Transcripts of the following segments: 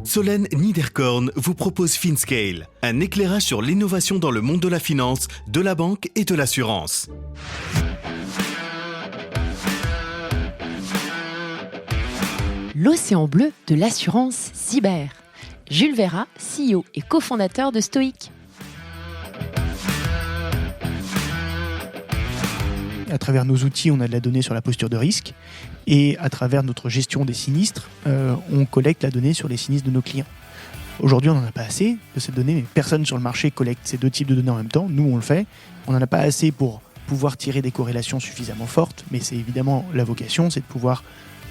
Solène Niederkorn vous propose FinScale, un éclairage sur l'innovation dans le monde de la finance, de la banque et de l'assurance. L'océan bleu de l'assurance cyber. Jules Vera, CEO et cofondateur de Stoic. À travers nos outils, on a de la donnée sur la posture de risque et à travers notre gestion des sinistres, on collecte la donnée sur les sinistres de nos clients. Aujourd'hui, on n'en a pas assez de cette donnée, mais personne sur le marché collecte ces deux types de données en même temps. Nous, on le fait. On n'en a pas assez pour pouvoir tirer des corrélations suffisamment fortes, mais c'est évidemment la vocation, c'est de pouvoir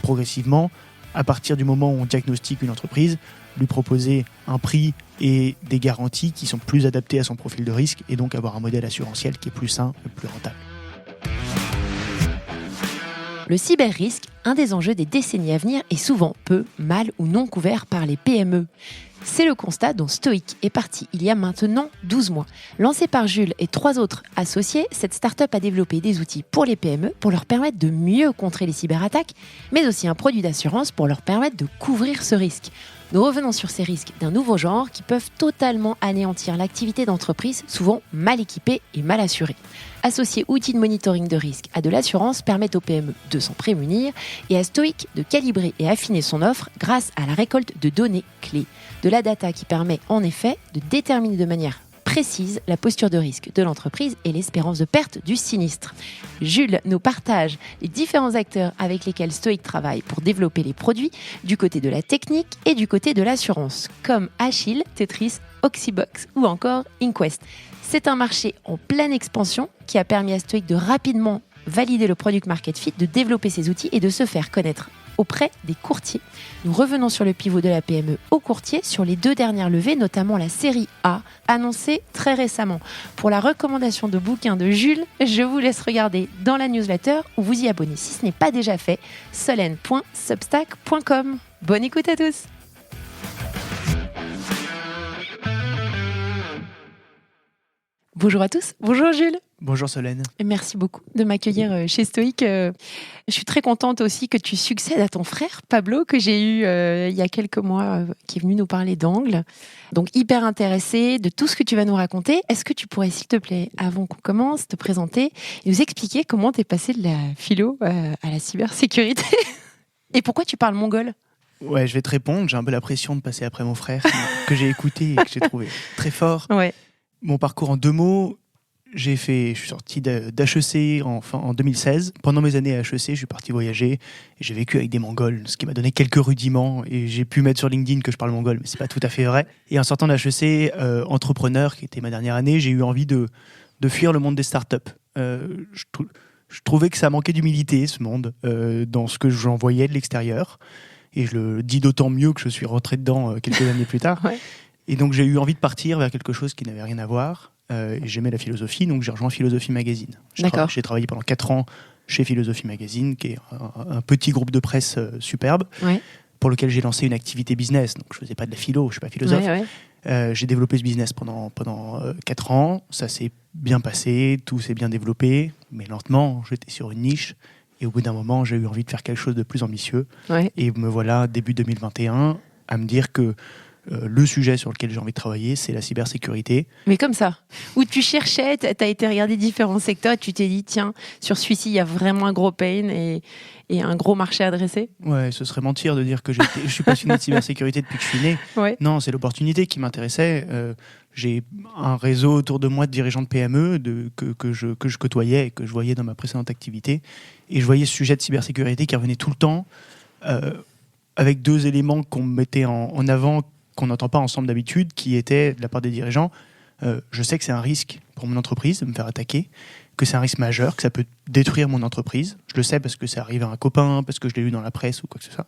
progressivement, à partir du moment où on diagnostique une entreprise, lui proposer un prix et des garanties qui sont plus adaptées à son profil de risque et donc avoir un modèle assurantiel qui est plus sain et plus rentable. Le cyber-risque, un des enjeux des décennies à venir, est souvent peu, mal ou non couvert par les PME. C'est le constat dont Stoic est parti il y a maintenant 12 mois. Lancée par Jules et 3 autres associés, cette start-up a développé des outils pour les PME pour leur permettre de mieux contrer les cyberattaques, mais aussi un produit d'assurance pour leur permettre de couvrir ce risque. Nous revenons sur ces risques d'un nouveau genre qui peuvent totalement anéantir l'activité d'entreprise, souvent mal équipée et mal assurée. Associer outils de monitoring de risque à de l'assurance permet aux PME de s'en prémunir et à Stoic de calibrer et affiner son offre grâce à la récolte de données clés. De la data qui permet en effet de déterminer de manière précise la posture de risque de l'entreprise et l'espérance de perte du sinistre. Jules nous partage les différents acteurs avec lesquels Stoic travaille pour développer les produits du côté de la technique et du côté de l'assurance, comme Achille, Tetris, Oxybox ou encore Inquest. C'est un marché en pleine expansion qui a permis à Stoic de rapidement valider le product market fit, de développer ses outils et de se faire connaître auprès des courtiers. Nous revenons sur le pivot de la PME aux courtiers sur les 2 dernières levées, notamment la série A, annoncée très récemment. Pour la recommandation de bouquins de Jules, je vous laisse regarder dans la newsletter ou vous y abonner si ce n'est pas déjà fait, solène.substack.com. Bonne écoute à tous. Bonjour à tous, bonjour Jules. Bonjour Solène. Et merci beaucoup de m'accueillir chez Stoic. Je suis très contente aussi que tu succèdes à ton frère Pablo, que j'ai eu il y a quelques mois, qui est venu nous parler d'Angle. Donc hyper intéressée de tout ce que tu vas nous raconter. Est-ce que tu pourrais, s'il te plaît, avant qu'on commence, te présenter et nous expliquer comment tu es passé de la philo à la cybersécurité et pourquoi tu parles mongol? Ouais, je vais te répondre. J'ai un peu la pression de passer après mon frère, que j'ai écouté et que j'ai trouvé très fort. Ouais. Mon parcours en 2 mots, je suis sorti d'HEC en 2016. Pendant mes années à HEC, je suis parti voyager et j'ai vécu avec des Mongols, ce qui m'a donné quelques rudiments et j'ai pu mettre sur LinkedIn que je parle mongol, mais c'est pas tout à fait vrai. Et en sortant d'HEC, entrepreneur, qui était ma dernière année, j'ai eu envie de fuir le monde des startups. Je trouvais que ça manquait d'humilité, ce monde, dans ce que j'en voyais de l'extérieur. Et je le dis d'autant mieux que je suis rentré dedans quelques années plus tard. Ouais. Et donc j'ai eu envie de partir vers quelque chose qui n'avait rien à voir. Et j'aimais la philosophie, donc j'ai rejoint Philosophie Magazine. J'ai travaillé pendant 4 ans chez Philosophie Magazine, qui est un petit groupe de presse superbe, Ouais. pour lequel j'ai lancé une activité business. Donc je faisais pas de la philo, je suis pas philosophe. Ouais. J'ai développé ce business pendant 4 ans. Ça s'est bien passé, tout s'est bien développé, mais lentement, j'étais sur une niche. Et au bout d'un moment, j'ai eu envie de faire quelque chose de plus ambitieux. Ouais. Et me voilà, début 2021, à me dire que le sujet sur lequel j'ai envie de travailler, c'est la cybersécurité. Mais comme ça, où tu cherchais, tu as été regarder différents secteurs et tu t'es dit, tiens, sur celui-ci, il y a vraiment un gros pain et un gros marché à adresser. Ouais, ce serait mentir de dire que je suis passionné de cybersécurité depuis que je suis né. Ouais. Non, c'est l'opportunité qui m'intéressait. J'ai un réseau autour de moi de dirigeants de PME que je côtoyais et que je voyais dans ma précédente activité. Et je voyais ce sujet de cybersécurité qui revenait tout le temps, avec 2 éléments qu'on mettait en avant, qu'on n'entend pas ensemble d'habitude, qui étaient, de la part des dirigeants, je sais que c'est un risque pour mon entreprise de me faire attaquer, que c'est un risque majeur, que ça peut détruire mon entreprise. Je le sais parce que ça arrive à un copain, parce que je l'ai lu dans la presse ou quoi que ce soit.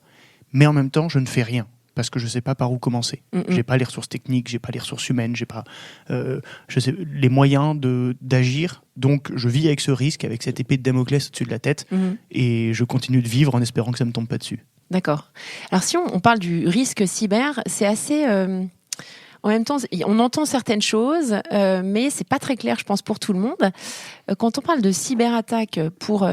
Mais en même temps, je ne fais rien, parce que je ne sais pas par où commencer. Je n'ai pas les ressources techniques, je n'ai pas les ressources humaines, je n'ai pas les moyens d'agir. Donc, je vis avec ce risque, avec cette épée de Damoclès au-dessus de la tête, et je continue de vivre en espérant que ça ne me tombe pas dessus. D'accord. Alors si on parle du risque cyber, c'est assez... en même temps, on entend certaines choses, mais c'est pas très clair, je pense, pour tout le monde. Quand on parle de cyberattaque pour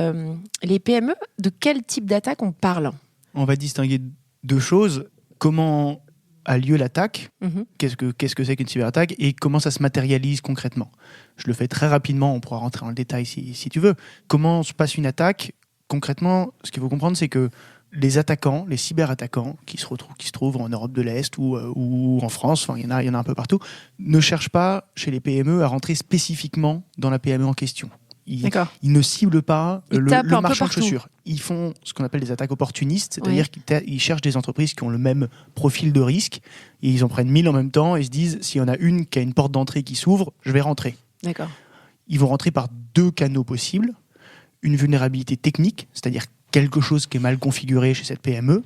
les PME, de quel type d'attaque on parle? On va distinguer 2 choses. Comment a lieu l'attaque, Mhm. qu'est-ce que c'est qu'une cyberattaque et comment ça se matérialise concrètement. Je le fais très rapidement, on pourra rentrer dans le détail si tu veux. Comment se passe une attaque? Concrètement, ce qu'il faut comprendre, c'est que les attaquants, les cyberattaquants qui se trouvent en Europe de l'Est ou en France, il y en a un peu partout, ne cherchent pas chez les PME à rentrer spécifiquement dans la PME en question. D'accord. Ils ne ciblent pas Ils le tapent un peu marchand de partout. chaussures. Ils font ce qu'on appelle des attaques opportunistes, c'est-à-dire qu'ils cherchent des entreprises qui ont le même profil de risque et ils en prennent 1000 en même temps et se disent s'il y en a une qui a une porte d'entrée qui s'ouvre, je vais rentrer. D'accord. Ils vont rentrer par 2 canaux possibles. Une vulnérabilité technique, c'est-à-dire quelque chose qui est mal configuré chez cette PME,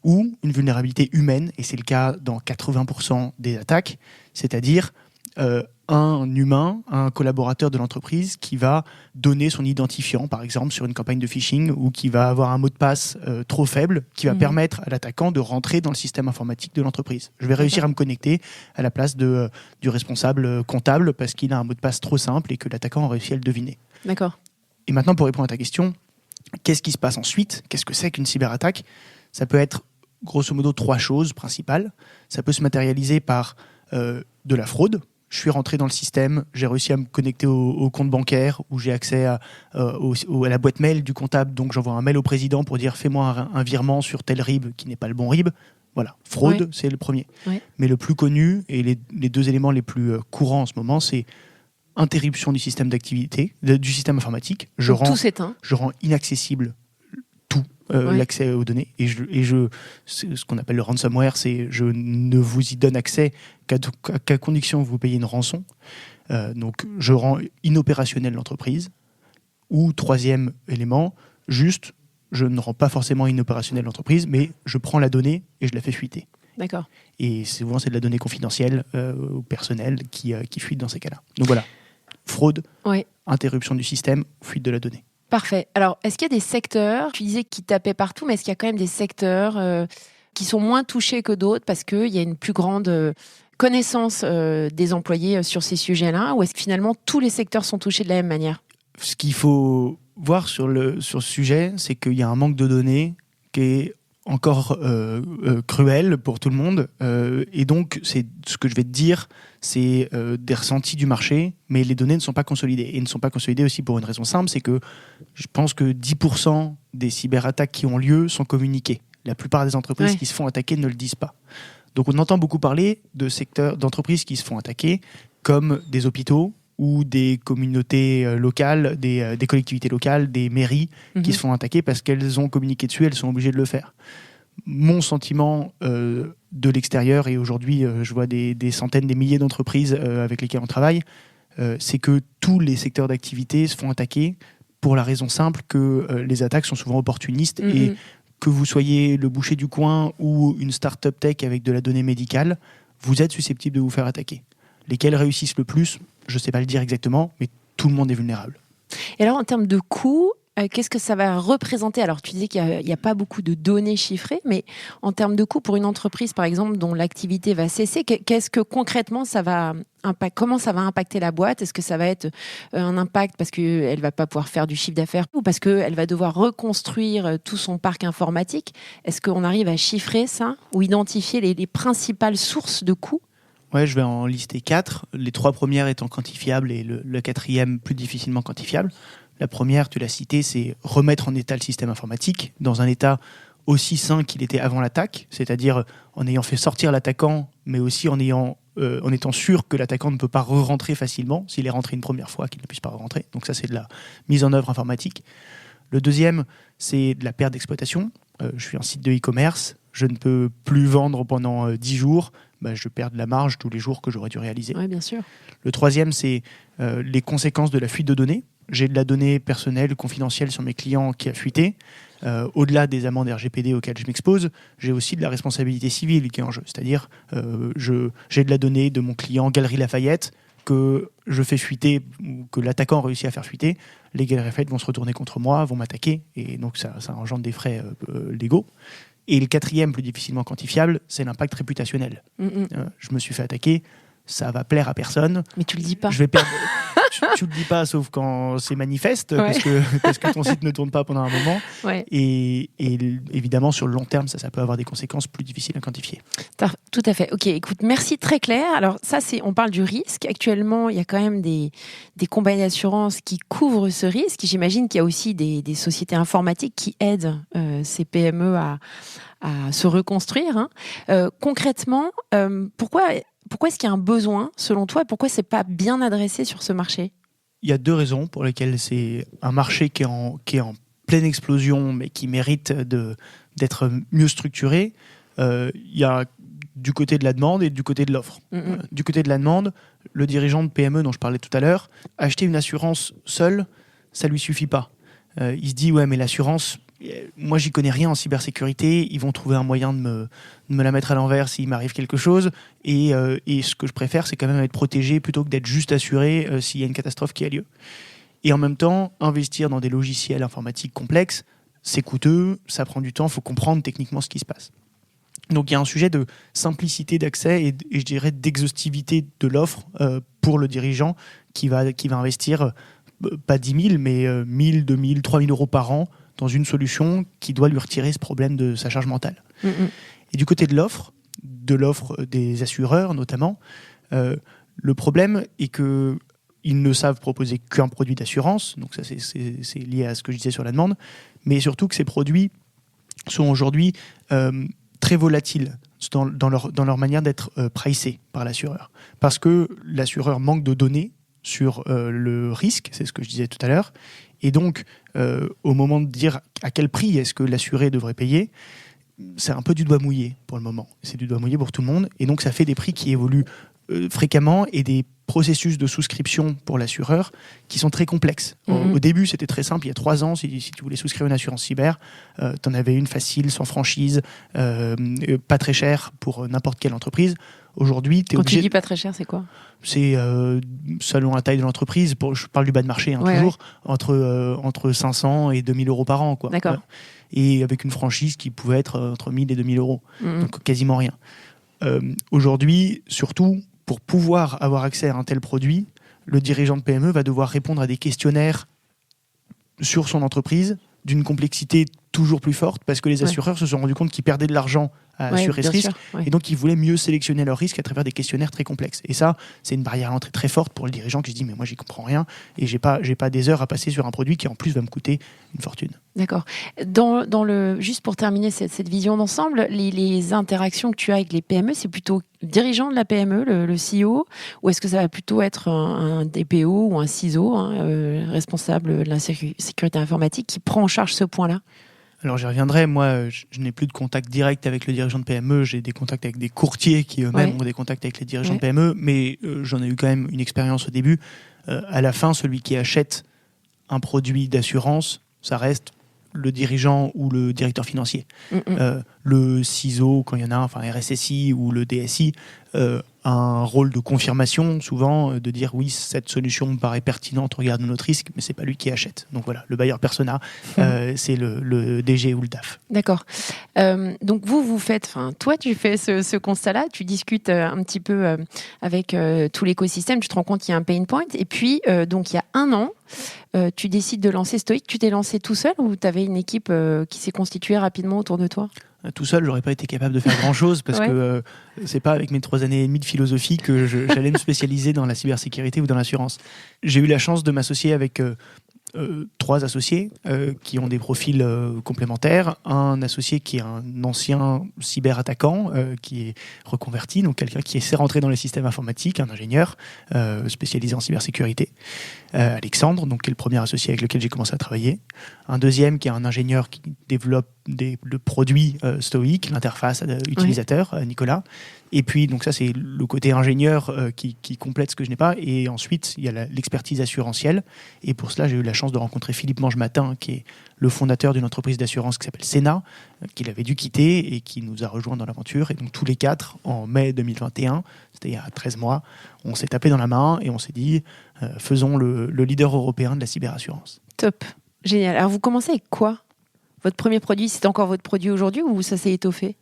ou une vulnérabilité humaine, et c'est le cas dans 80% des attaques, c'est-à-dire un humain, un collaborateur de l'entreprise qui va donner son identifiant, par exemple, sur une campagne de phishing, ou qui va avoir un mot de passe trop faible, qui va permettre à l'attaquant de rentrer dans le système informatique de l'entreprise. Je vais réussir à me connecter à la place du responsable comptable parce qu'il a un mot de passe trop simple et que l'attaquant a réussi à le deviner. D'accord. Et maintenant, pour répondre à ta question, qu'est-ce qui se passe ensuite? Qu'est-ce que c'est qu'une cyberattaque? Ça peut être grosso modo 3 choses principales. Ça peut se matérialiser par de la fraude. Je suis rentré dans le système, j'ai réussi à me connecter au compte bancaire où j'ai accès à la boîte mail du comptable. Donc j'envoie un mail au président pour dire fais-moi un virement sur tel RIB qui n'est pas le bon RIB. Voilà, fraude, c'est le premier. Ouais. Mais le plus connu et les 2 éléments les plus courants en ce moment, c'est interruption du système d'activité, du système informatique. Tout s'éteint. Je rends inaccessible tout, l'accès aux données. Et c'est ce qu'on appelle le ransomware, c'est je ne vous y donne accès qu'à condition que vous payiez une rançon. Donc je rends inopérationnelle l'entreprise. Ou 3e élément, juste, je ne rends pas forcément inopérationnelle l'entreprise, mais je prends la donnée et je la fais fuiter. D'accord. Et souvent, c'est de la donnée confidentielle ou personnelle qui fuite dans ces cas-là. Donc voilà. Fraude, interruption du système, fuite de la donnée. Parfait. Alors, est-ce qu'il y a des secteurs, tu disais qu'ils tapaient partout, mais est-ce qu'il y a quand même des secteurs qui sont moins touchés que d'autres parce qu'il y a une plus grande connaissance des employés sur ces sujets-là, ou est-ce que finalement tous les secteurs sont touchés de la même manière? Ce qu'il faut voir sur ce sujet, c'est qu'il y a un manque de données qui est encore cruel pour tout le monde. Et donc, c'est ce que je vais te dire, c'est des ressentis du marché, mais les données ne sont pas consolidées. Et ne sont pas consolidées aussi pour une raison simple, c'est que je pense que 10% des cyberattaques qui ont lieu sont communiquées. La plupart des entreprises qui se font attaquer ne le disent pas. Donc, on entend beaucoup parler de secteurs d'entreprises qui se font attaquer, comme des hôpitaux ou des communautés locales, des collectivités locales, des mairies qui se font attaquer parce qu'elles ont communiqué dessus, elles sont obligées de le faire. Mon sentiment de l'extérieur, et aujourd'hui je vois des centaines, des milliers d'entreprises avec lesquelles on travaille, c'est que tous les secteurs d'activité se font attaquer pour la raison simple que les attaques sont souvent opportunistes et que vous soyez le boucher du coin ou une start-up tech avec de la donnée médicale, vous êtes susceptible de vous faire attaquer. Lesquels réussissent le plus, je ne sais pas le dire exactement, mais tout le monde est vulnérable. Et alors, en termes de coûts, qu'est-ce que ça va représenter? Alors, tu disais qu'il n'y a pas beaucoup de données chiffrées, mais en termes de coûts pour une entreprise, par exemple, dont l'activité va cesser, qu'est-ce que concrètement comment ça va impacter la boîte? Est-ce que ça va être un impact parce qu'elle ne va pas pouvoir faire du chiffre d'affaires ou parce qu'elle va devoir reconstruire tout son parc informatique? Est-ce qu'on arrive à chiffrer ça ou identifier les principales sources de coûts? Ouais, je vais en lister 4, les 3 premières étant quantifiables et le 4e plus difficilement quantifiable. La première, tu l'as citée, c'est remettre en état le système informatique dans un état aussi sain qu'il était avant l'attaque, c'est-à-dire en ayant fait sortir l'attaquant, mais aussi en étant sûr que l'attaquant ne peut pas re-rentrer facilement, s'il est rentré une première fois, qu'il ne puisse pas re-rentrer. Donc ça, c'est de la mise en œuvre informatique. Le deuxième, c'est de la perte d'exploitation. Je suis un site de e-commerce, je ne peux plus vendre pendant 10 jours, je perds de la marge tous les jours que j'aurais dû réaliser. Oui, bien sûr. Le troisième, c'est les conséquences de la fuite de données. J'ai de la donnée personnelle, confidentielle sur mes clients qui a fuité. Au-delà des amendes RGPD auxquelles je m'expose, j'ai aussi de la responsabilité civile qui est en jeu. C'est-à-dire, j'ai de la donnée de mon client Galeries Lafayette que je fais fuiter ou que l'attaquant réussit à faire fuiter. Les Galeries Lafayette vont se retourner contre moi, vont m'attaquer, et donc ça engendre des frais légaux. Et le quatrième, plus difficilement quantifiable, c'est l'impact réputationnel. Je me suis fait attaquer. ça va plaire à personne. Mais tu le dis pas. Je vais perdre. Tu le dis pas, sauf quand c'est manifeste, parce que ton site ne tourne pas pendant un moment. Ouais. Et évidemment, sur le long terme, ça peut avoir des conséquences plus difficiles à quantifier. Tout à fait. Ok, écoute, merci, très clair. Alors ça, on parle du risque. Actuellement, il y a quand même des compagnies d'assurance qui couvrent ce risque. J'imagine qu'il y a aussi des sociétés informatiques qui aident ces PME à se reconstruire. Hein. Concrètement, pourquoi est-ce qu'il y a un besoin, selon toi, et pourquoi c'est pas bien adressé sur ce marché ? Il y a 2 raisons pour lesquelles c'est un marché qui est en pleine explosion, mais qui mérite d'être mieux structuré. Il y a du côté de la demande et du côté de l'offre. Du côté de la demande, le dirigeant de PME dont je parlais tout à l'heure, acheter une assurance seul, ça lui suffit pas. Il se dit, ouais, mais l'assurance, moi j'y connais rien en cybersécurité, ils vont trouver un moyen de me la mettre à l'envers s'il m'arrive quelque chose, et ce que je préfère, c'est quand même être protégé plutôt que d'être juste assuré s'il y a une catastrophe qui a lieu. Et en même temps, investir dans des logiciels informatiques complexes, c'est coûteux, ça prend du temps, il faut comprendre techniquement ce qui se passe. Donc il y a un sujet de simplicité d'accès et je dirais d'exhaustivité de l'offre pour le dirigeant qui va investir pas 10 000, mais 1 000, 2 000, 3 000 euros par an dans une solution qui doit lui retirer ce problème de sa charge mentale. Et du côté de l'offre des assureurs notamment, le problème est qu'ils ne savent proposer qu'un produit d'assurance, donc ça c'est lié à ce que je disais sur la demande, mais surtout que ces produits sont aujourd'hui très volatiles dans leur manière d'être pricés par l'assureur. Parce que l'assureur manque de données sur le risque, c'est ce que je disais tout à l'heure, et donc au moment de dire à quel prix est-ce que l'assuré devrait payer, c'est un peu du doigt mouillé pour le moment. C'est du doigt mouillé pour tout le monde, et donc ça fait des prix qui évoluent fréquemment et des processus de souscription pour l'assureur qui sont très complexes. Au début, c'était très simple. Il y a 3 ans, si tu voulais souscrire une assurance cyber, tu en avais une facile, sans franchise, pas très chère pour n'importe quelle entreprise. Aujourd'hui, tu es obligé... Quand tu dis pas très cher, c'est quoi ? C'est selon la taille de l'entreprise. Je parle du bas de marché, toujours, entre 500 et 2000 euros par an. Quoi. D'accord. Et avec une franchise qui pouvait être entre 1000 et 2000 euros. Donc quasiment rien. Aujourd'hui, surtout, pour pouvoir avoir accès à un tel produit, le dirigeant de PME va devoir répondre à des questionnaires sur son entreprise d'une complexité toujours plus forte parce que les assureurs se sont rendus compte qu'ils perdaient de l'argent à assurer ce risque et donc ils voulaient mieux sélectionner leurs risques à travers des questionnaires très complexes. Et ça, c'est une barrière à l'entrée très forte pour le dirigeant qui se dit mais moi j'y comprends rien et j'ai pas des heures à passer sur un produit qui en plus va me coûter une fortune. D'accord. Juste pour terminer cette vision d'ensemble, les interactions que tu as avec les PME, c'est plutôt le dirigeant de la PME, le CEO, ou est-ce que ça va plutôt être un DPO ou un CISO, responsable de la sécurité informatique, qui prend en charge ce point-là ? Alors j'y reviendrai, moi je n'ai plus de contact direct avec le dirigeant de PME, j'ai des contacts avec des courtiers qui eux-mêmes ont des contacts avec les dirigeants de PME, mais j'en ai eu quand même une expérience au début. À la fin, celui qui achète un produit d'assurance, ça reste le dirigeant ou le directeur financier. Le CISO, quand il y en a un, enfin RSSI ou le DSI, a un rôle de confirmation, souvent, de dire oui, cette solution me paraît pertinente, regarde notre risque, mais c'est pas lui qui achète. Donc voilà, le buyer persona, c'est le DG ou le DAF. D'accord. Donc vous faites, toi tu fais ce constat-là, tu discutes un petit peu avec tout l'écosystème, tu te rends compte qu'il y a un pain point, et puis donc il y a 1 an, tu décides de lancer Stoic. Tu t'es lancé tout seul ou tu avais une équipe qui s'est constituée rapidement autour de toi ? Tout seul, j'aurais pas été capable de faire grand-chose parce que c'est pas avec mes 3 années et demie de philosophie que j'allais me spécialiser dans la cybersécurité ou dans l'assurance. J'ai eu la chance de m'associer avec 3 associés qui ont des profils complémentaires. Un associé qui est un ancien cyberattaquant qui est reconverti, donc quelqu'un qui s'est rentré dans les systèmes informatiques, un ingénieur spécialisé en cybersécurité. Alexandre, donc, qui est le premier associé avec lequel j'ai commencé à travailler. Un deuxième qui est un ingénieur qui développe le produit Stoic, l'interface utilisateur, Nicolas. Et puis, donc ça, c'est le côté ingénieur qui complète ce que je n'ai pas. Et ensuite, il y a l'expertise assurantielle. Et pour cela, j'ai eu la chance de rencontrer Philippe Mangematin, qui est le fondateur d'une entreprise d'assurance qui s'appelle Sena, qu'il avait dû quitter et qui nous a rejoints dans l'aventure. Et donc, tous les 4, en mai 2021, c'était il y a 13 mois, on s'est tapé dans la main et on s'est dit, faisons le leader européen de la cyberassurance. Top, génial. Alors, vous commencez avec quoi ? Votre premier produit, c'est encore votre produit aujourd'hui ou ça s'est étoffé ?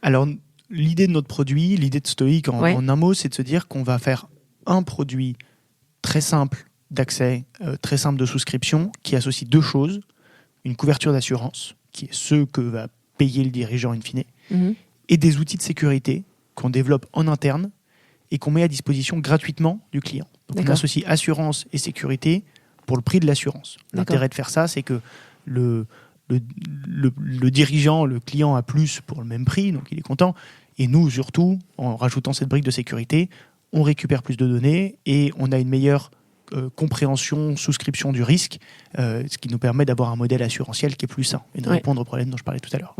Alors, l'idée de notre produit, l'idée de Stoic en un mot, c'est de se dire qu'on va faire un produit très simple d'accès, très simple de souscription, qui associe deux choses. Une couverture d'assurance, qui est ce que va payer le dirigeant in fine, et des outils de sécurité qu'on développe en interne et qu'on met à disposition gratuitement du client. Donc on associe assurance et sécurité pour le prix de l'assurance. L'intérêt de faire ça, c'est que le dirigeant, le client a plus pour le même prix, donc il est content. Et nous, surtout, en rajoutant cette brique de sécurité, on récupère plus de données et on a une meilleure compréhension, souscription du risque, ce qui nous permet d'avoir un modèle assurantiel qui est plus sain et de répondre aux problèmes dont je parlais tout à l'heure.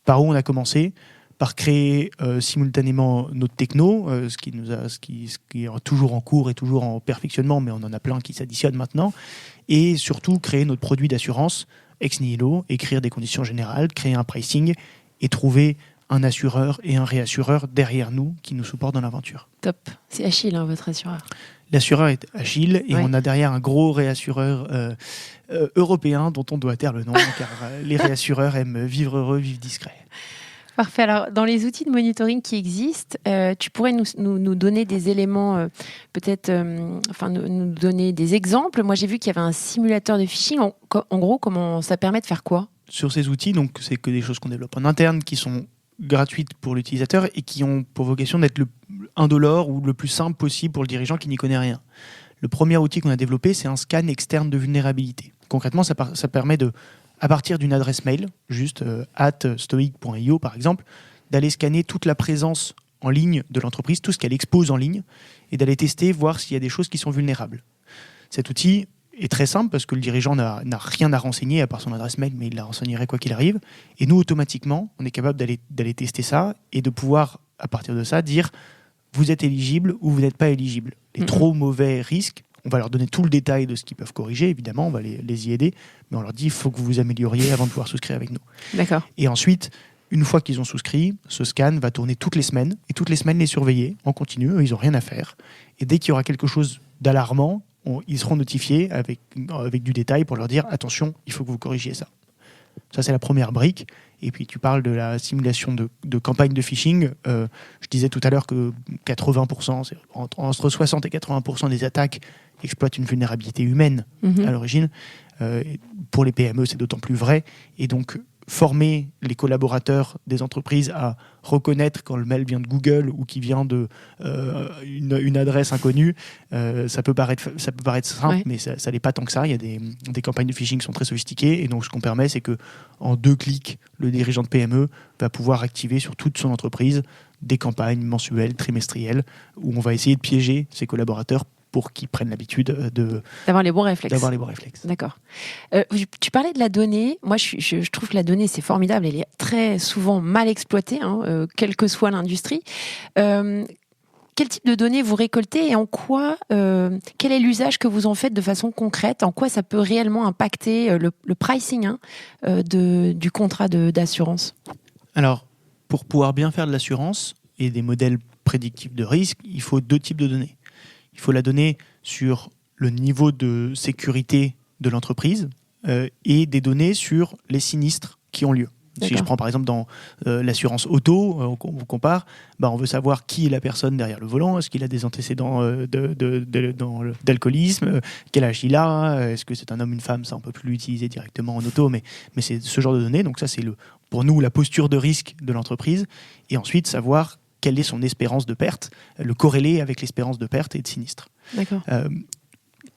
Par où on a commencé ? Par créer simultanément notre techno, ce qui est toujours en cours et toujours en perfectionnement, mais on en a plein qui s'additionnent maintenant, et surtout créer notre produit d'assurance ex nihilo, écrire des conditions générales, créer un pricing et trouver un assureur et un réassureur derrière nous qui nous supportent dans l'aventure. Top. C'est Achille, votre assureur. L'assureur est Achille et on a derrière un gros réassureur européen dont on doit taire le nom car les réassureurs aiment vivre heureux, vivre discret. Parfait. Alors, dans les outils de monitoring qui existent, tu pourrais nous donner des éléments, nous donner des exemples. Moi, j'ai vu qu'il y avait un simulateur de phishing. En gros, comment ça permet de faire quoi ? Sur ces outils, donc, c'est que des choses qu'on développe en interne, qui sont gratuites pour l'utilisateur et qui ont pour vocation d'être indolore ou le plus simple possible pour le dirigeant qui n'y connaît rien. Le premier outil qu'on a développé, c'est un scan externe de vulnérabilité. Concrètement, ça permet de, à partir d'une adresse mail, juste @stoic.io par exemple, d'aller scanner toute la présence en ligne de l'entreprise, tout ce qu'elle expose en ligne, et d'aller tester, voir s'il y a des choses qui sont vulnérables. Cet outil est très simple parce que le dirigeant n'a rien à renseigner à part son adresse mail, mais il la renseignerait quoi qu'il arrive. Et nous, automatiquement, on est capable d'aller tester ça et de pouvoir, à partir de ça, dire vous êtes éligible ou vous n'êtes pas éligible. Les trop mauvais risques, on va leur donner tout le détail de ce qu'ils peuvent corriger, évidemment, on va les y aider, mais on leur dit il faut que vous vous amélioriez avant de pouvoir souscrire avec nous. D'accord. Et ensuite, une fois qu'ils ont souscrit, ce scan va tourner toutes les semaines, et toutes les semaines les surveiller en continu, eux, ils n'ont rien à faire. Et dès qu'il y aura quelque chose d'alarmant, ils seront notifiés avec du détail pour leur dire attention, il faut que vous corrigiez ça. Ça, c'est la première brique. Et puis, tu parles de la simulation de campagne de phishing. Je disais tout à l'heure que 80%, entre 60 et 80% des attaques exploitent une vulnérabilité humaine à l'origine. Pour les PME, c'est d'autant plus vrai. Et donc, former les collaborateurs des entreprises à reconnaître quand le mail vient de Google ou qui vient une adresse inconnue, ça peut paraître simple, mais ça l'est pas tant que ça. Il y a des campagnes de phishing qui sont très sophistiquées, et donc ce qu'on permet, c'est que en 2 clics, le dirigeant de PME va pouvoir activer sur toute son entreprise des campagnes mensuelles, trimestrielles, où on va essayer de piéger ses collaborateurs pour qu'ils prennent l'habitude d'avoir les bons réflexes. D'accord. Tu parlais de la donnée. Moi, je trouve que la donnée, c'est formidable. Elle est très souvent mal exploitée, quelle que soit l'industrie. Quel type de données vous récoltez et en quoi, quel est l'usage que vous en faites de façon concrète ? En quoi ça peut réellement impacter le pricing du contrat d'assurance ? Alors, pour pouvoir bien faire de l'assurance et des modèles prédictifs de risque, il faut 2 types de données. Il faut la donner sur le niveau de sécurité de l'entreprise et des données sur les sinistres qui ont lieu. D'accord. Si je prends par exemple dans l'assurance auto, on compare, on veut savoir qui est la personne derrière le volant, est-ce qu'il a des antécédents d'alcoolisme, quel âge il a, est-ce que c'est un homme, une femme, ça on ne peut plus l'utiliser directement en auto, mais c'est ce genre de données. Donc ça c'est pour nous la posture de risque de l'entreprise, et ensuite savoir quelle est son espérance de perte, le corréler avec l'espérance de perte et de sinistre. D'accord.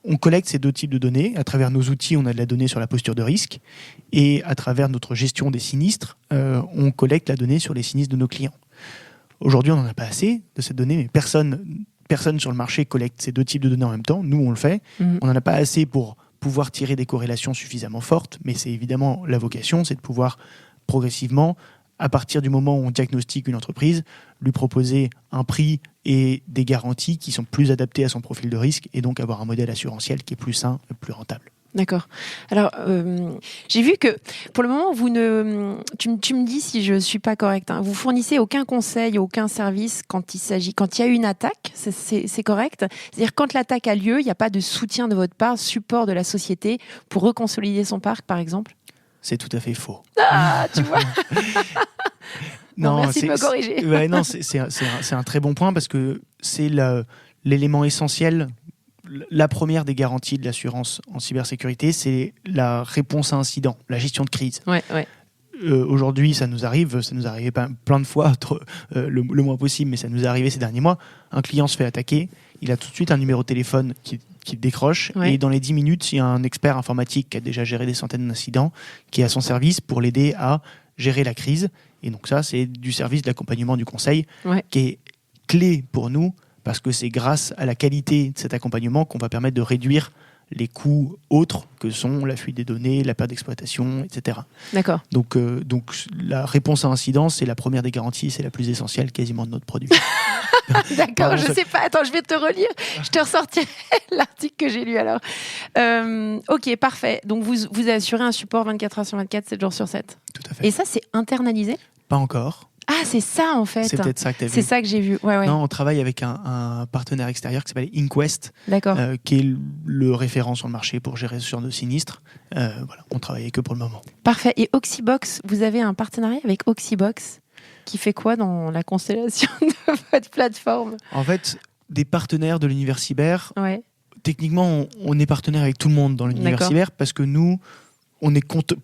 On collecte ces 2 types de données. À travers nos outils, on a de la donnée sur la posture de risque. Et à travers notre gestion des sinistres, on collecte la donnée sur les sinistres de nos clients. Aujourd'hui, on n'en a pas assez de cette donnée, mais personne sur le marché collecte ces 2 types de données en même temps. Nous, on le fait. On n'en a pas assez pour pouvoir tirer des corrélations suffisamment fortes, mais c'est évidemment la vocation, c'est de pouvoir progressivement, à partir du moment où on diagnostique une entreprise, lui proposer un prix et des garanties qui sont plus adaptées à son profil de risque, et donc avoir un modèle assurantiel qui est plus sain et plus rentable. D'accord. Alors, j'ai vu que pour le moment, tu me dis si je suis pas correcte, vous fournissez aucun conseil, aucun service quand il y a une attaque, c'est correct ? C'est-à-dire quand l'attaque a lieu, il n'y a pas de soutien de votre part, support de la société pour reconsolider son parc, par exemple ? C'est tout à fait faux. Ah, tu vois. Bon, merci de me corriger. Ouais, non, c'est un très bon point parce que c'est l'élément essentiel. La première des garanties de l'assurance en cybersécurité, c'est la réponse à incident, la gestion de crise. Ouais. Aujourd'hui, ça nous arrive plein de fois, le moins possible, mais ça nous est arrivé ces derniers mois. Un client se fait attaquer, il a tout de suite un numéro de téléphone qui décroche, et dans les 10 minutes, il y a un expert informatique qui a déjà géré des centaines d'incidents, qui est à son service pour l'aider à gérer la crise. Et donc ça, c'est du service d'accompagnement du conseil qui est clé pour nous, parce que c'est grâce à la qualité de cet accompagnement qu'on va permettre de réduire les coûts autres que sont la fuite des données, la perte d'exploitation, etc. D'accord. Donc la réponse à incident, c'est la première des garanties, c'est la plus essentielle quasiment de notre produit. D'accord, je sais pas. Attends, je vais te relire. Je te ressortirai l'article que j'ai lu alors. Ok, parfait. Donc vous assurez un support 24 heures sur 24, 7 jours sur 7. Tout à fait. Et ça, c'est internalisé ? Pas encore. Ah, c'est ça en fait. C'est peut-être ça que tu as vu. C'est ça que j'ai vu. Ouais. Non, on travaille avec un partenaire extérieur qui s'appelle Inquest, D'accord. qui est le référent sur le marché pour gérer ce genre de sinistre. Voilà, on travaille avec eux pour le moment. Parfait. Et Oxybox, vous avez un partenariat avec Oxybox qui fait quoi dans la constellation de votre plateforme ? En fait, des partenaires de l'univers cyber, techniquement, on est partenaire avec tout le monde dans l'univers cyber parce que nous,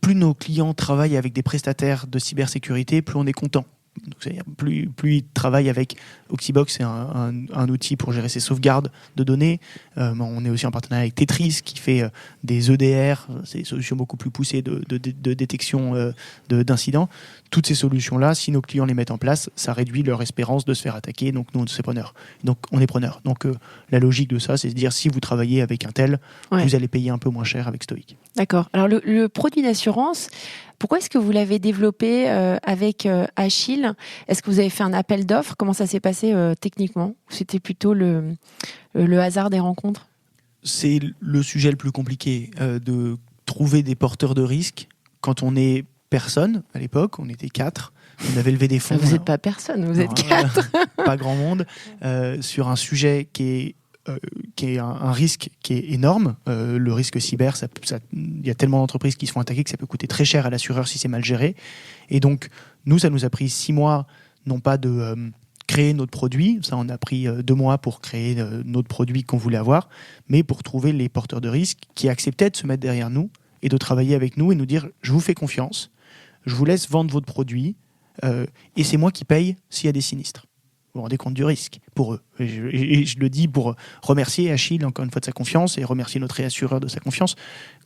plus nos clients travaillent avec des prestataires de cybersécurité, plus on est content. Donc, c'est-à-dire plus ils travaillent avec Oxybox, c'est un outil pour gérer ses sauvegardes de données. On est aussi en partenariat avec Tetris qui fait des EDR, c'est des solutions beaucoup plus poussées de détection d'incidents. Toutes ces solutions-là, si nos clients les mettent en place, ça réduit leur espérance de se faire attaquer. Donc nous, c'est preneur. Donc on est preneur. Donc la logique de ça, c'est de dire si vous travaillez avec un tel, vous allez payer un peu moins cher avec Stoic. D'accord. Alors le produit d'assurance, pourquoi est-ce que vous l'avez développé avec Achille ? Est-ce que vous avez fait un appel d'offres ? Comment ça s'est passé techniquement ? C'était plutôt le hasard des rencontres ? C'est le sujet le plus compliqué, de trouver des porteurs de risques quand on est personne. À l'époque, on était 4. On avait levé des fonds. Vous n'êtes pas personne, vous êtes 4. Pas grand monde. Sur un sujet qui est un risque qui est énorme. Le risque cyber, il y a tellement d'entreprises qui se font attaquer que ça peut coûter très cher à l'assureur si c'est mal géré. Et donc, nous, ça nous a pris 6 mois, non pas de créer notre produit, ça on a pris 2 mois pour créer notre produit qu'on voulait avoir, mais pour trouver les porteurs de risques qui acceptaient de se mettre derrière nous et de travailler avec nous et nous dire « je vous fais confiance, je vous laisse vendre votre produit et c'est moi qui paye s'il y a des sinistres ». Vous vous rendez compte du risque pour eux. Et je le dis pour remercier Achille encore une fois de sa confiance et remercier notre réassureur de sa confiance,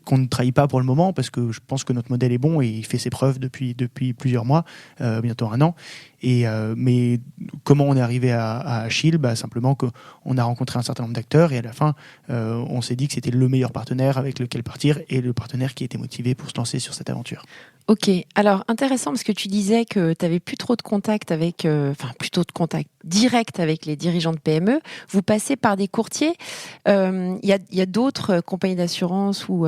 qu'on ne trahit pas pour le moment parce que je pense que notre modèle est bon et il fait ses preuves depuis plusieurs mois, bientôt 1 an. Mais comment on est arrivé à Achille ? Simplement qu'on a rencontré un certain nombre d'acteurs et à la fin, on s'est dit que c'était le meilleur partenaire avec lequel partir et le partenaire qui était motivé pour se lancer sur cette aventure. Ok, alors intéressant parce que tu disais que tu n'avais plus trop de contact avec, plutôt de contact direct avec les dirigeants de PME. Vous passez par des courtiers. Il y a d'autres compagnies d'assurance ou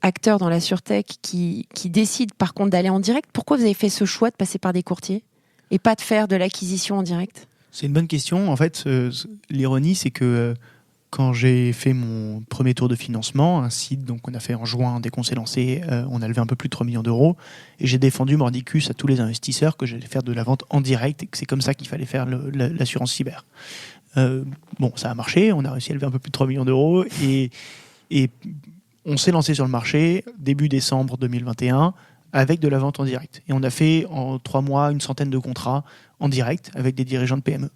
acteurs dans la SurTech qui décident par contre d'aller en direct. Pourquoi vous avez fait ce choix de passer par des courtiers et pas de faire de l'acquisition en direct ? C'est une bonne question. En fait, l'ironie, c'est que quand j'ai fait mon premier tour de financement, un site qu'on a fait en juin, dès qu'on s'est lancé, on a levé un peu plus de 3 millions d'euros. Et j'ai défendu mordicus à tous les investisseurs que j'allais faire de la vente en direct et que c'est comme ça qu'il fallait faire l'assurance cyber. Ça a marché. On a réussi à lever un peu plus de 3 millions d'euros. Et on s'est lancé sur le marché début décembre 2021 avec de la vente en direct. Et on a fait en 3 mois 100 de contrats en direct avec des dirigeants de PME.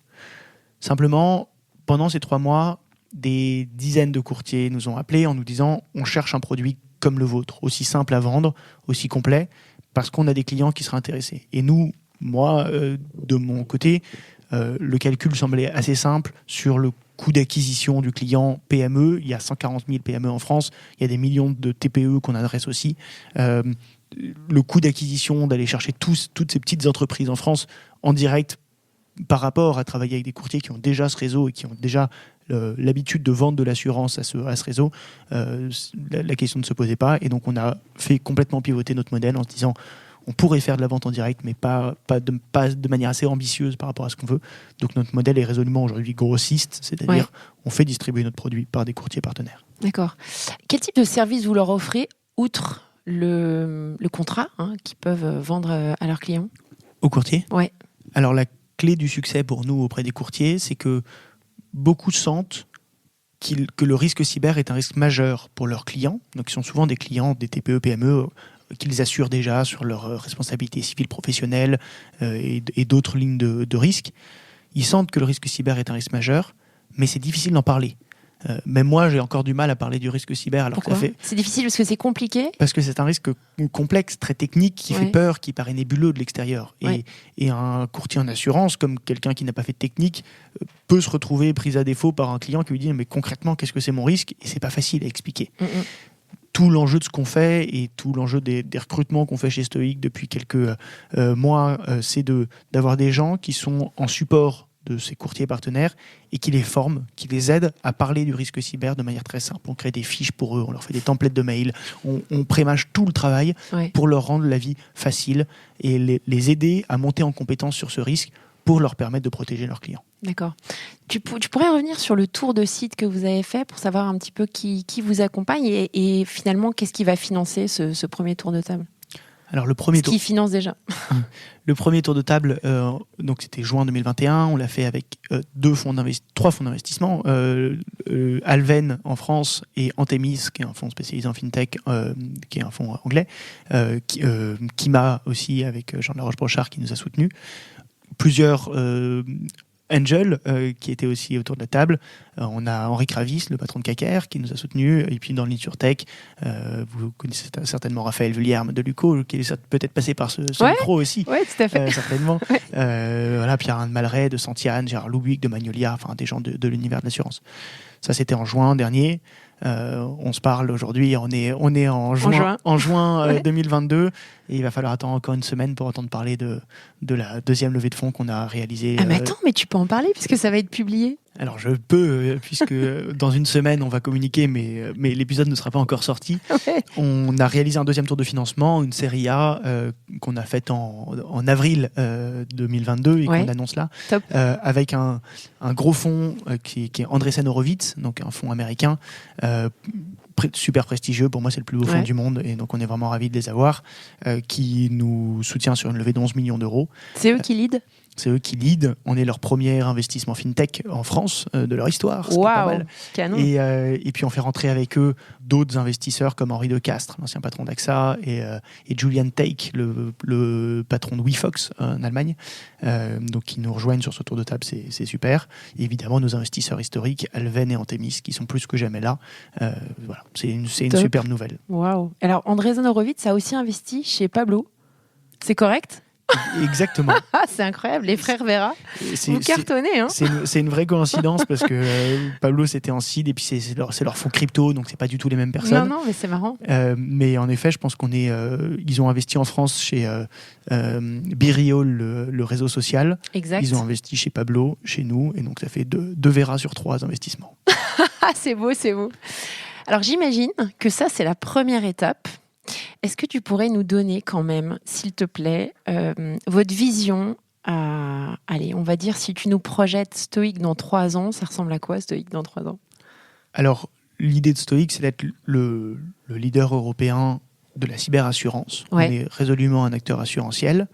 Simplement, pendant ces 3 mois, des dizaines de courtiers nous ont appelés en nous disant on cherche un produit comme le vôtre, aussi simple à vendre, aussi complet, parce qu'on a des clients qui seraient intéressés. Et nous, moi, de mon côté, le calcul semblait assez simple sur le coût d'acquisition du client PME. Il y a 140 000 PME en France, il y a des millions de TPE qu'on adresse aussi. Le coût d'acquisition, d'aller chercher toutes ces petites entreprises en France en direct par rapport à travailler avec des courtiers qui ont déjà ce réseau et qui ont déjà l'habitude de vendre de l'assurance à ce réseau, la question ne se posait pas. Et donc, on a fait complètement pivoter notre modèle en se disant on pourrait faire de la vente en direct, mais pas de manière assez ambitieuse par rapport à ce qu'on veut. Donc, notre modèle est résolument aujourd'hui grossiste, c'est-à-dire on fait distribuer notre produit par des courtiers partenaires. D'accord. Quel type de service vous leur offrez, outre le contrat qu'ils peuvent vendre à leurs clients ? Aux courtiers ? Ouais. Alors la clé du succès pour nous auprès des courtiers, c'est que beaucoup sentent que le risque cyber est un risque majeur pour leurs clients. Donc ils sont souvent des clients des TPE, PME qu'ils assurent déjà sur leur responsabilité civile professionnelle et d'autres lignes de risque. Ils sentent que le risque cyber est un risque majeur, mais c'est difficile d'en parler. Même moi, j'ai encore du mal à parler du risque cyber. Alors Pourquoi ? C'est difficile parce que c'est compliqué ? Parce que c'est un risque complexe, très technique, qui Ouais. fait peur, qui paraît nébuleux de l'extérieur. Ouais. Et un courtier en assurance, comme quelqu'un qui n'a pas fait de technique, peut se retrouver pris à défaut par un client qui lui dit « mais concrètement, qu'est-ce que c'est mon risque ?» Et c'est pas facile à expliquer. Tout l'enjeu de ce qu'on fait et tout l'enjeu des recrutements qu'on fait chez Stoic depuis quelques mois, c'est d'avoir des gens qui sont en support de ces courtiers partenaires et qui les forment, qui les aident à parler du risque cyber de manière très simple. On crée des fiches pour eux, on leur fait des templates de mail, on prémâche tout le travail pour leur rendre la vie facile et les aider à monter en compétence sur ce risque pour leur permettre de protéger leurs clients. D'accord. Tu pourrais revenir sur le tour de site que vous avez fait pour savoir un petit peu qui vous accompagne et finalement qu'est-ce qui va financer ce premier tour de table ? Alors le premier qui finance déjà. Le premier tour de table, donc c'était juin 2021. On l'a fait avec trois fonds d'investissement, Alven en France et Antemis, qui est un fonds spécialisé en fintech, qui est un fonds anglais, Kima aussi avec Jean de la Roche-Brochard qui nous a soutenus. Plusieurs Angel qui était aussi autour de la table. On a Henri Kravis, le patron de Cacaire, qui nous a soutenus. Et puis dans l'InsurTech, vous connaissez certainement Raphaël Vullière de Luco, qui est peut-être passé par ce micro aussi. Oui, tout à fait. Certainement. Voilà, Pierre-Anne Malray de Santiane, Gérard Loubic de Magnolia, enfin des gens de l'univers de l'assurance. Ça, c'était en juin dernier. On se parle aujourd'hui, on est en juin 2022 et il va falloir attendre encore une semaine pour entendre parler de la deuxième levée de fonds qu'on a réalisée. Ah mais attends, mais tu peux en parler puisque ça va être publié. Alors je peux, puisque dans une semaine on va communiquer, mais l'épisode ne sera pas encore sorti. Ouais. On a réalisé un deuxième tour de financement, une série A qu'on a faite en avril 2022 et qu'on annonce là, avec un gros fonds qui est Andreessen Horowitz, donc un fonds américain super prestigieux. Pour moi, c'est le plus beau fonds du monde et donc on est vraiment ravis de les avoir, qui nous soutient sur une levée d'11 millions d'euros. C'est eux qui lead. C'est eux qui lead. On est leur premier investissement fintech en France de leur histoire. C'est pas mal. Canon. Et puis on fait rentrer avec eux d'autres investisseurs comme Henri de Castres, l'ancien patron d'AXA, et Julian Take, le patron de WeFox en Allemagne. Donc qui nous rejoignent sur ce tour de table, c'est super. Et évidemment nos investisseurs historiques, Alven et Antemis, qui sont plus que jamais là. Voilà, c'est une superbe nouvelle. Waouh. Alors Andreessen Horowitz a aussi investi chez Pablo. C'est correct ? Exactement. C'est incroyable, les frères Vera. Vous cartonnez, hein. C'est une vraie coïncidence parce que Pablo c'était en seed et puis c'est leur fonds crypto, donc c'est pas du tout les mêmes personnes. Non, mais c'est marrant. Mais en effet, je pense ils ont investi en France chez Biriol, le réseau social. Exact. Ils ont investi chez Pablo, chez nous, et donc ça fait 2 Vera sur 3 investissements. C'est beau, c'est beau. Alors j'imagine que ça c'est la première étape. Est-ce que tu pourrais nous donner quand même, s'il te plaît, votre vision allez, on va dire, si tu nous projettes Stoic dans 3 ans, ça ressemble à quoi Stoic dans 3 ans ? Alors, l'idée de Stoic, c'est d'être le leader européen de la cyberassurance. On est résolument un acteur assurantiel,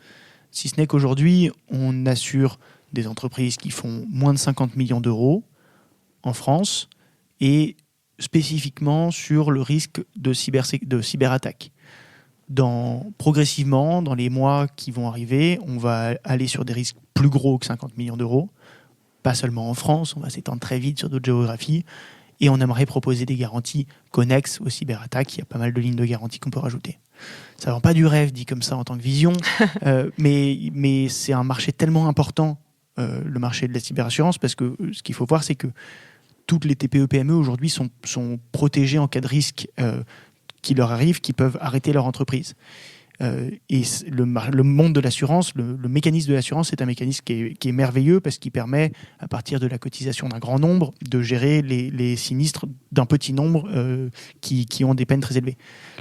si ce n'est qu'aujourd'hui, on assure des entreprises qui font moins de 50 millions d'euros en France et spécifiquement sur le risque de cyberattaque. Progressivement, dans les mois qui vont arriver, on va aller sur des risques plus gros que 50 millions d'euros, pas seulement en France, on va s'étendre très vite sur d'autres géographies, et on aimerait proposer des garanties connexes aux cyberattaques. Il y a pas mal de lignes de garantie qu'on peut rajouter. Ça ne vend pas du rêve, dit comme ça en tant que vision, mais c'est un marché tellement important, le marché de la cyberassurance, parce que ce qu'il faut voir, c'est que toutes les TPE-PME aujourd'hui sont protégées en cas de risque qui leur arrive, qui peuvent arrêter leur entreprise. Et le monde de l'assurance, le mécanisme de l'assurance, c'est un mécanisme qui est merveilleux parce qu'il permet, à partir de la cotisation d'un grand nombre, de gérer les sinistres d'un petit nombre qui ont des peines très élevées.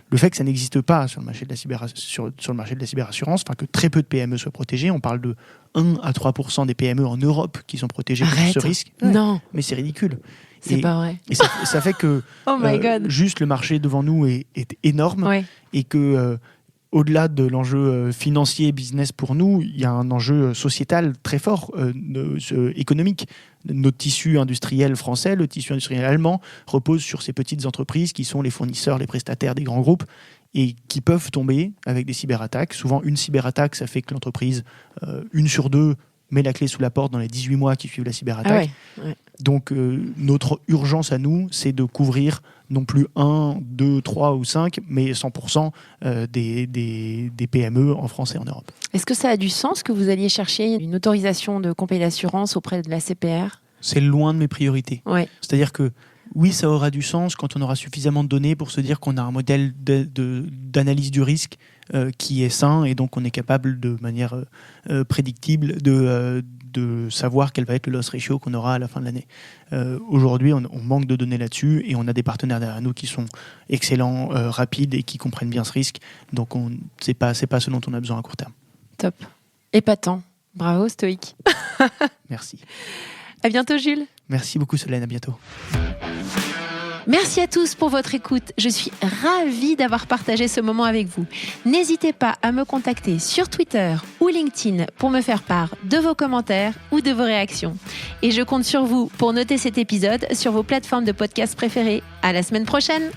Le fait que ça n'existe pas sur le marché de la cyberassurance, enfin que très peu de PME soient protégées, on parle de 1 à 3% des PME en Europe qui sont protégées contre ce risque. Non. Mais c'est ridicule. C'est pas vrai. Et ça fait que oh my God. Juste le marché devant nous est énorme et que au-delà de l'enjeu financier, business pour nous, il y a un enjeu sociétal très fort, économique. Notre tissu industriel français, le tissu industriel allemand repose sur ces petites entreprises qui sont les fournisseurs, les prestataires des grands groupes et qui peuvent tomber avec des cyberattaques. Souvent, une cyberattaque, ça fait que l'entreprise, 1 sur 2, met la clé sous la porte dans les 18 mois qui suivent la cyberattaque. Donc, notre urgence à nous, c'est de couvrir non plus 1, 2, 3 ou 5, mais 100% des PME en France et en Europe. Est-ce que ça a du sens que vous alliez chercher une autorisation de compagnie d'assurance auprès de la CPR ? C'est loin de mes priorités. Ouais. C'est-à-dire que oui, ça aura du sens quand on aura suffisamment de données pour se dire qu'on a un modèle d'analyse du risque qui est sain et donc on est capable de manière prédictible de savoir quel va être le loss ratio qu'on aura à la fin de l'année. Aujourd'hui, on manque de données là-dessus et on a des partenaires derrière nous qui sont excellents, rapides et qui comprennent bien ce risque. Donc, c'est pas ce dont on a besoin à court terme. Top. Épatant. Bravo, Stoic. Merci. À bientôt, Jules. Merci beaucoup, Solène. À bientôt. Merci à tous pour votre écoute. Je suis ravie d'avoir partagé ce moment avec vous. N'hésitez pas à me contacter sur Twitter ou LinkedIn pour me faire part de vos commentaires ou de vos réactions. Et je compte sur vous pour noter cet épisode sur vos plateformes de podcast préférées. À la semaine prochaine!